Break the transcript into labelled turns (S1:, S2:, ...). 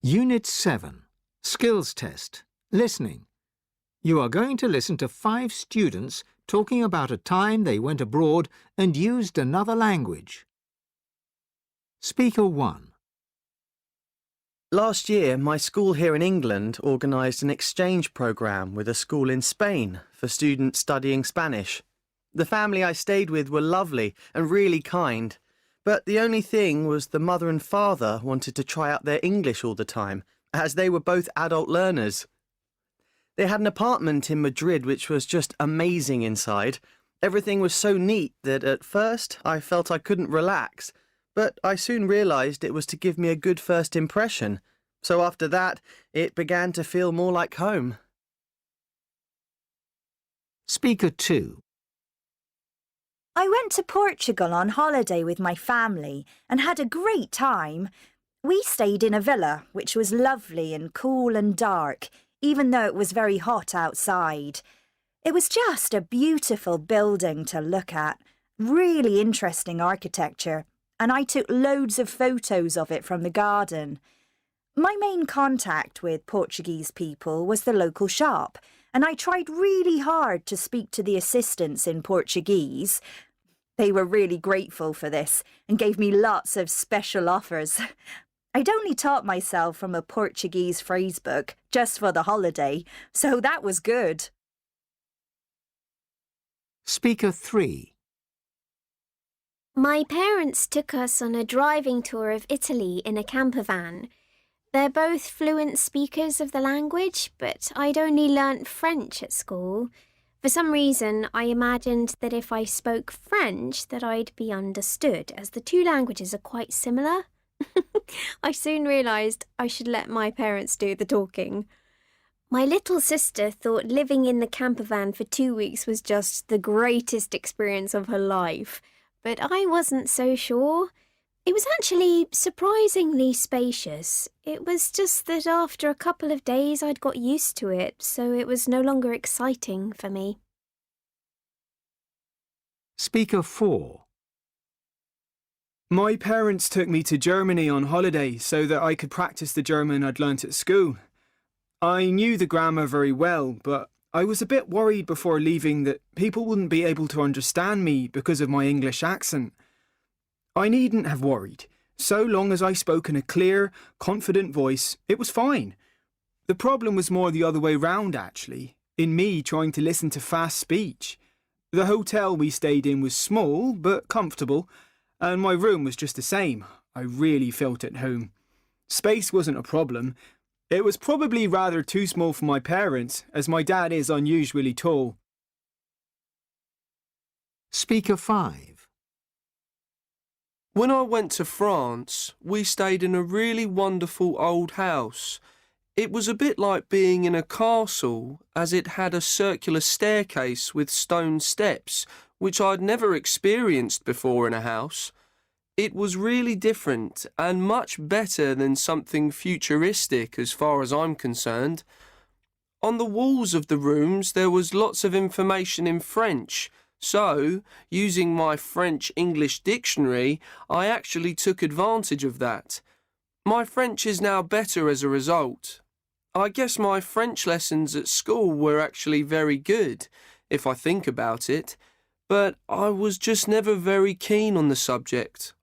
S1: Unit 7. Skills Test. Listening. You are going to listen to 5 students talking about a time they went abroad and used another language. Speaker 1.
S2: Last year, my school here in England organised an exchange programme with a school in Spain for students studying Spanish. The family I stayed with were lovely and really kind, but the only thing was the mother and father wanted to try out their English all the time, as they were both adult learners. They had an apartment in Madrid which was just amazing inside. Everything was so neat that at first I felt I couldn't relax, but I soon realised it was to give me a good first impression. So after that, it began to feel more like home.
S1: Speaker 2.
S3: I went to Portugal on holiday with my family and had a great time. We stayed in a villa, which was lovely and cool and dark, even though it was very hot outside. It was just a beautiful building to look at, really interesting architecture, and I took loads of photos of it from the garden. My main contact with Portuguese people was the local shop, and I tried really hard to speak to the assistants in Portuguese. They were really grateful for this and gave me lots of special offers. I'd only taught myself from a Portuguese phrasebook just for the holiday, so that was good.
S1: Speaker 3.
S4: My parents took us on a driving tour of Italy in a camper van. They're both fluent speakers of the language, but I'd only learnt French at school. For some reason, I imagined that if I spoke French, that I'd be understood, as the two languages are quite similar. I soon realised I should let my parents do the talking. My little sister thought living in the camper van for 2 weeks was just the greatest experience of her life, but I wasn't so sure. It was actually surprisingly spacious. It was just that after a couple of days I'd got used to it, so it was no longer exciting for me.
S1: Speaker 4.
S5: My parents took me to Germany on holiday so that I could practice the German I'd learnt at school. I knew the grammar very well, but I was a bit worried before leaving that people wouldn't be able to understand me because of my English accent. I needn't have worried. So long as I spoke in a clear, confident voice, it was fine. The problem was more the other way round, actually, in me trying to listen to fast speech. The hotel we stayed in was small, but comfortable, and my room was just the same. I really felt at home. Space wasn't a problem. It was probably rather too small for my parents, as my dad is unusually tall.
S1: Speaker 5.
S6: When I went to France, we stayed in a really wonderful old house. It was a bit like being in a castle, as it had a circular staircase with stone steps, which I'd never experienced before in a house. It was really different and much better than something futuristic as far as I'm concerned. On the walls of the rooms there was lots of information in French, so, using my French-English dictionary, I actually took advantage of that. My French is now better as a result. I guess my French lessons at school were actually very good, if I think about it, but I was just never very keen on the subject.